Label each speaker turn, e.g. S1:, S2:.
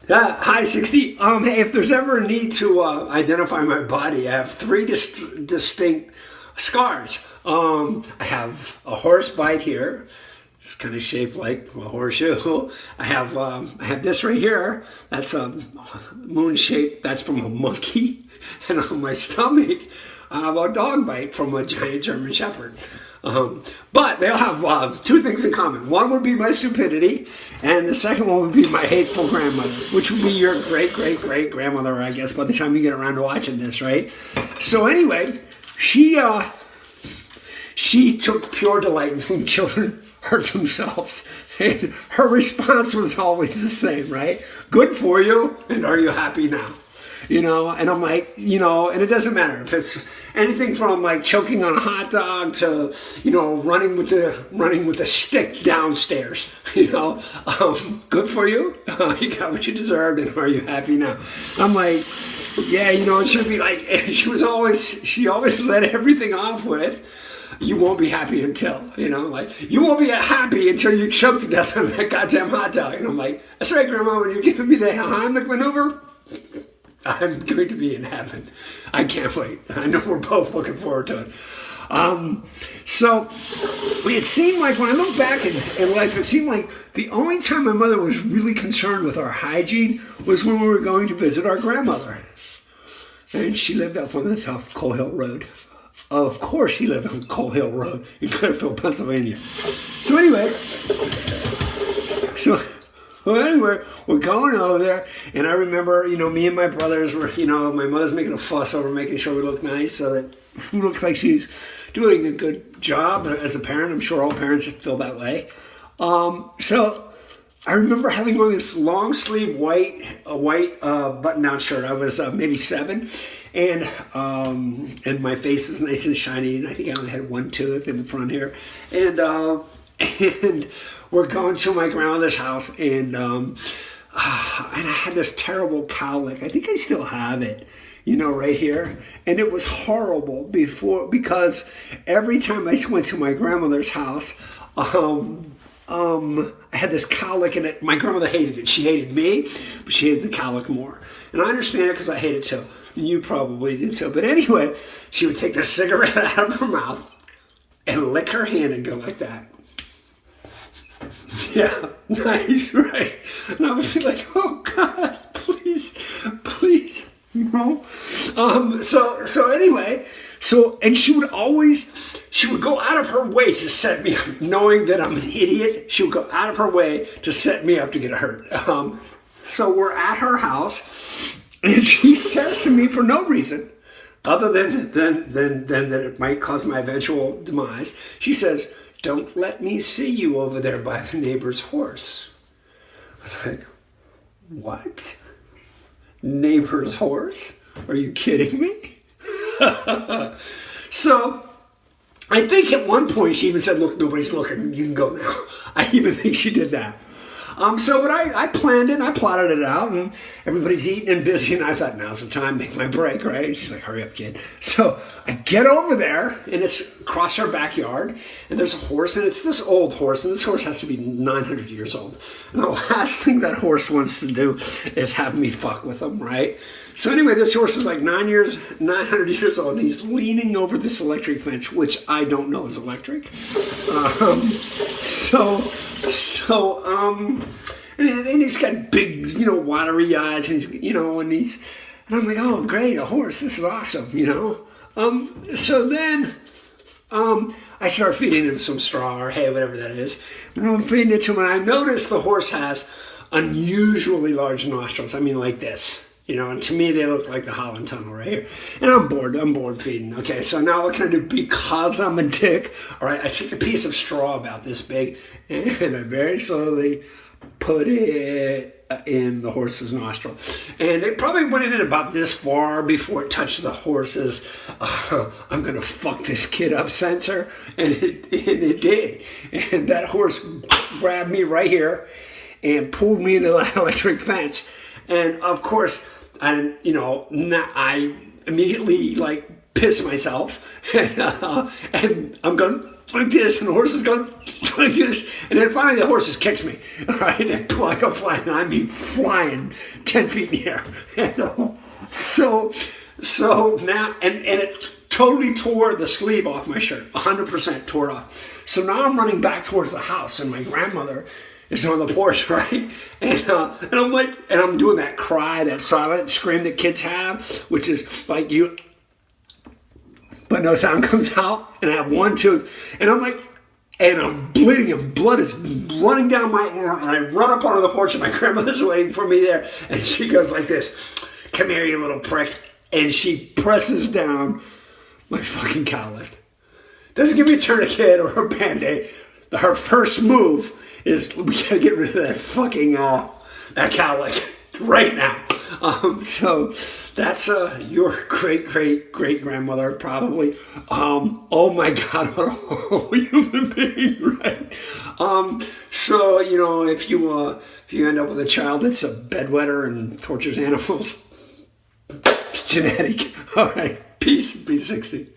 S1: Hi, 60. Hey, if there's ever a need to identify my body, I have three distinct scars. I have a horse bite here. It's kind of shaped like a horseshoe. I have this right here. That's a moon shape. That's from a monkey. And on my stomach, I have a dog bite from a giant German Shepherd. But they all have two things in common. One would be my stupidity, and the second one would be my hateful grandmother, which would be your great-great-great-grandmother, I guess, by the time you get around to watching this, right? So anyway, she took pure delight in seeing children hurt themselves. And her response was always the same, right? Good for you, and are you happy now? And I'm like, and it doesn't matter if it's anything from like choking on a hot dog to, running with a stick downstairs, good for you. You got what you deserved, and are you happy now? I'm like, yeah, it should be like, she always let everything off with, you won't be happy until, you won't be happy until you choke to death on that goddamn hot dog. And I'm like, that's right, Grandma, when you're giving me the Heimlich maneuver, I'm going to be in heaven. I can't wait. I know we're both looking forward to it. So it seemed like when I look back in life, it seemed like the only time my mother was really concerned with our hygiene was when we were going to visit our grandmother. And she lived up on the top of Coal Hill Road. Of course she lived on Coal Hill Road in Clearfield, Pennsylvania. So anyway, we're going over there, and I remember, me and my brothers were, my mother's making a fuss over making sure we look nice, so that we look like she's doing a good job as a parent. I'm sure all parents feel that way. So I remember having on this long sleeve white button down shirt. I was maybe 7, and my face is nice and shiny, and I think I only had one tooth in the front here, and we're going to my grandmother's house, and I had this terrible cowlick. I think I still have it, right here. And it was horrible because every time I went to my grandmother's house, I had this cowlick, and my grandmother hated it. She hated me, but she hated the cowlick more. And I understand it because I hate it too. You probably did too. But anyway, she would take the cigarette out of her mouth and lick her hand and go like that. Yeah, nice, right? And I would be like, oh God, please. So anyway, and she would go out of her way to set me up, knowing that I'm an idiot. She would go out of her way to set me up to get hurt. So we're at her house, and she says to me for no reason, other than that it might cause my eventual demise, she says, "Don't let me see you over there by the neighbor's horse." I was like, what? Neighbor's horse? Are you kidding me? So I think at one point she even said, "Look, nobody's looking. You can go now." I even think she did that. But I planned it, and I plotted it out, and everybody's eating and busy, and I thought, now's the time, make my break, right? And she's like, hurry up, kid. So I get over there, and it's across our backyard, and there's a horse, and it's this old horse, and this horse has to be 900 years old. And the last thing that horse wants to do is have me fuck with him, right? So anyway, this horse is like 900 years old, and he's leaning over this electric fence, which I don't know is electric. And he's got big, watery eyes, and and I'm like, oh, great, a horse, this is awesome, So then, I start feeding him some straw or hay, whatever that is. And I'm feeding it to him, and I notice the horse has unusually large nostrils. I mean, like this. And to me, they look like the Holland Tunnel right here. And I'm bored feeding. Okay, so now what can I do? Because I'm a dick, all right, I take a piece of straw about this big, and I very slowly put it in the horse's nostril. And it probably went in about this far before it touched the horse's, I'm going to fuck this kid up sensor. And it did. And that horse grabbed me right here and pulled me into the electric fence. And of course, I immediately piss myself, and I'm going like this, and the horse is going like this, and then finally the horse just kicks me, all right, and I go flying, and I mean flying 10 feet in the air. And, so now, and it totally tore the sleeve off my shirt, 100% tore off. So now I'm running back towards the house, and my grandmother is on the porch, right? And I'm like, and I'm doing that cry, that silent scream that kids have, which is like you, but no sound comes out, and I have one tooth, and I'm like, and I'm bleeding, and blood is running down my arm, and I run up onto the porch, and my grandmother's waiting for me there, and she goes like this, "Come here, you little prick," and she presses down my fucking cowlick. Doesn't give me a tourniquet or a Band-Aid. Her first move is, we gotta get rid of that fucking, that cowlick right now. So that's your great-great-great-grandmother, probably. Oh my God, what a horrible human being, right? So, you know, if you end up with a child that's a bedwetter and tortures animals, it's genetic. All right, peace, B-60.